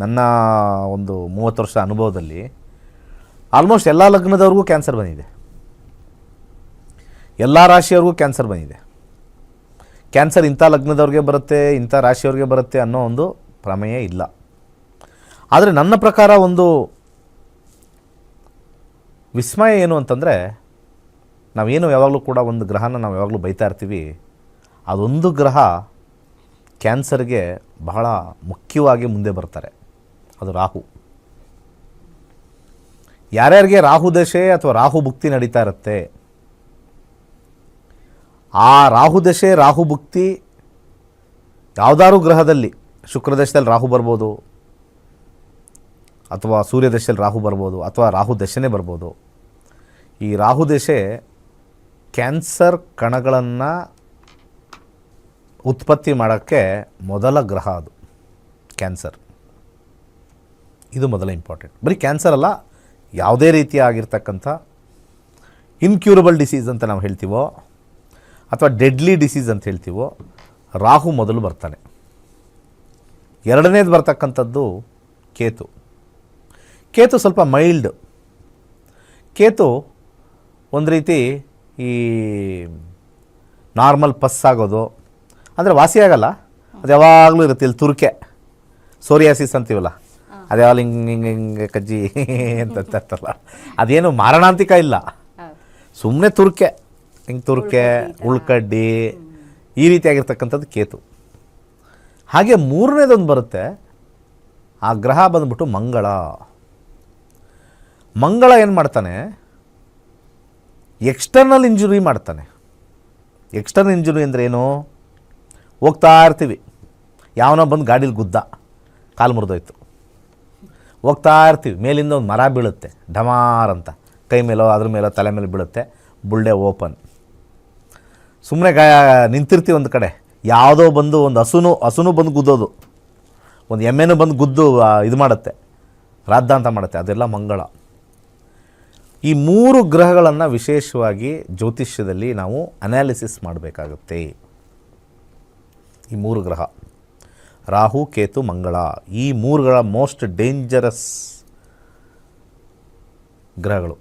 ನನ್ನ ಒಂದು 30 ವರ್ಷ ಅನುಭವದಲ್ಲಿ ಆಲ್ಮೋಸ್ಟ್ ಎಲ್ಲ ಲಗ್ನದವ್ರಿಗೂ ಕ್ಯಾನ್ಸರ್ ಬಂದಿದೆ, ಎಲ್ಲ ರಾಶಿಯವ್ರಿಗೂ ಕ್ಯಾನ್ಸರ್ ಬಂದಿದೆ. ಕ್ಯಾನ್ಸರ್ ಇಂಥ ಲಗ್ನದವ್ರಿಗೆ ಬರುತ್ತೆ, ಇಂಥ ರಾಶಿಯವ್ರಿಗೆ ಬರುತ್ತೆ ಅನ್ನೋ ಒಂದು ಪ್ರಮೇಯ ಇಲ್ಲ. ಆದರೆ ನನ್ನ ಪ್ರಕಾರ ಒಂದು ವಿಸ್ಮಯ ಏನು ಅಂತಂದರೆ, ನಾವೇನು ಯಾವಾಗಲೂ ಕೂಡ ಒಂದು ಗ್ರಹನ ನಾವು ಯಾವಾಗಲೂ ಬೈತಾ ಇರ್ತೀವಿ, ಅದೊಂದು ಗ್ರಹ ಕ್ಯಾನ್ಸರ್ಗೆ ಬಹಳ ಮುಖ್ಯವಾಗಿ ಮುಂದೆ ಬರ್ತಾರೆ, ಅದು ರಾಹು. ಯಾರ್ಯಾರಿಗೆ ರಾಹು ದಶೆ ಅಥವಾ ರಾಹು ಭುಕ್ತಿ ನಡೀತಾ ಇರುತ್ತೆ, ಆ ರಾಹು ದಶೆ ರಾಹು ಭುಕ್ತಿ ಯಾವುದಾದ್ರು ಗ್ರಹದಲ್ಲಿ, ಶುಕ್ರ ದಶೆಯಲ್ಲಿ ರಾಹು ಬರ್ಬೋದು, ಅಥವಾ ಸೂರ್ಯ ದಶೆಯಲ್ಲಿ ರಾಹು ಬರ್ಬೋದು, ಅಥವಾ ರಾಹು ದಶೆನೇ ಬರ್ಬೋದು. ಈ ರಾಹು ದಶೆ ಕ್ಯಾನ್ಸರ್ ಕಣಗಳನ್ನು ಉತ್ಪತ್ತಿ ಮಾಡೋಕ್ಕೆ ಮೊದಲ ಗ್ರಹ ಅದು ಕ್ಯಾನ್ಸರ್. ಇದು ಮೊದಲ ಇಂಪಾರ್ಟೆಂಟ್. ಬರೀ ಕ್ಯಾನ್ಸರ್ ಅಲ್ಲ, ಯಾವುದೇ ರೀತಿಯ ಆಗಿರ್ತಕ್ಕಂಥ ಇನ್ಕ್ಯೂರಬಲ್ ಡಿಸೀಸ್ ಅಂತ ನಾವು ಹೇಳ್ತೀವೋ ಅಥವಾ ಡೆಡ್ಲಿ ಡಿಸೀಸ್ ಅಂತ ಹೇಳ್ತೀವೋ, ರಾಹು ಮೊದಲು ಬರ್ತಾನೆ. ಎರಡನೇದು ಬರ್ತಕ್ಕಂಥದ್ದು ಕೇತು. ಕೇತು ಸ್ವಲ್ಪ ಮೈಲ್ಡ್. ಕೇತು ಒಂದು ರೀತಿ ಈ ನಾರ್ಮಲ್ ಪಸ್ ಆಗೋದು, ಅಂದರೆ ವಾಸಿಯಾಗಲ್ಲ, ಅದು ಯಾವಾಗಲೂ ಇರುತ್ತೆ. ಇಲ್ಲಿ ತುರ್ಕೆ, ಸೋರಿಯಾಸಿಸ್ ಅಂತೀವಲ್ಲ, ಅದು ಯಾವಾಗ ಹಿಂಗೆ ಹಿಂಗೆ ಹಿಂಗೆ ಕಜ್ಜಿ ಅಂತಲ್ಲ, ಅದೇನು ಮಾರಣಾಂತಿಕ ಇಲ್ಲ, ಸುಮ್ಮನೆ ತುರ್ಕೆ, ಹಿಂಗೆ ತುರ್ಕೆ, ಉಳ್ಕಡ್ಡಿ, ಈ ರೀತಿಯಾಗಿರ್ತಕ್ಕಂಥದ್ದು ಕೇತು. ಹಾಗೆ ಮೂರನೇದೊಂದು ಬರುತ್ತೆ, ಆ ಗ್ರಹ ಬಂದ್ಬಿಟ್ಟು ಮಂಗಳ. ಮಂಗಳ ಏನು ಮಾಡ್ತಾನೆ, ಎಕ್ಸ್ಟರ್ನಲ್ ಇಂಜುರಿ ಮಾಡ್ತಾನೆ. ಎಕ್ಸ್ಟರ್ನಲ್ ಇಂಜುರಿ ಅಂದರೆ ಏನು, ಹೋಗ್ತಾ ಇರ್ತೀವಿ, ಯಾವನೋ ಬಂದು ಗಾಡೀಲಿ ಗುದ್ದ, ಕಾಲು ಮುರಿದೋಯ್ತು, ಹೋಗ್ತಾ ಇರ್ತೀವಿ, ಮೇಲಿಂದ ಒಂದು ಮರ ಬೀಳುತ್ತೆ ಢಮಾರ್ ಅಂತ, ಕೈ ಮೇಲೋ ಅದ್ರ ಮೇಲೋ ತಲೆ ಮೇಲೆ ಬೀಳುತ್ತೆ, ಬುಳ್ಳೆ ಓಪನ್. ಸುಮ್ಮನೆ ನಿಂತಿರ್ತೀವಿ ಒಂದು ಕಡೆ, ಯಾವುದೋ ಬಂದು ಒಂದು ಹಸುನು ಬಂದು ಗುದ್ದೋದು, ಒಂದು ಎಮ್ಮೆನೂ ಬಂದು ಗುದ್ದು ಇದು ಮಾಡುತ್ತೆ, ರಾದ್ದ ಅಂತ ಮಾಡುತ್ತೆ, ಅದೆಲ್ಲ ಮಂಗಳ. ಈ ಮೂರು ಗ್ರಹಗಳನ್ನು ವಿಶೇಷವಾಗಿ ಜ್ಯೋತಿಷ್ಯದಲ್ಲಿ ನಾವು ಅನಾಲಿಸಿಸ್ ಮಾಡಬೇಕಾಗುತ್ತೆ. ಈ ಮೂರು ಗ್ರಹ, ರಾಹು, ಕೇತು, ಮಂಗಳ, ಈ ಮೂರುಗಳ ಮೋಸ್ಟ್ ಡೇಂಜರಸ್ ಗ್ರಹಗಳು.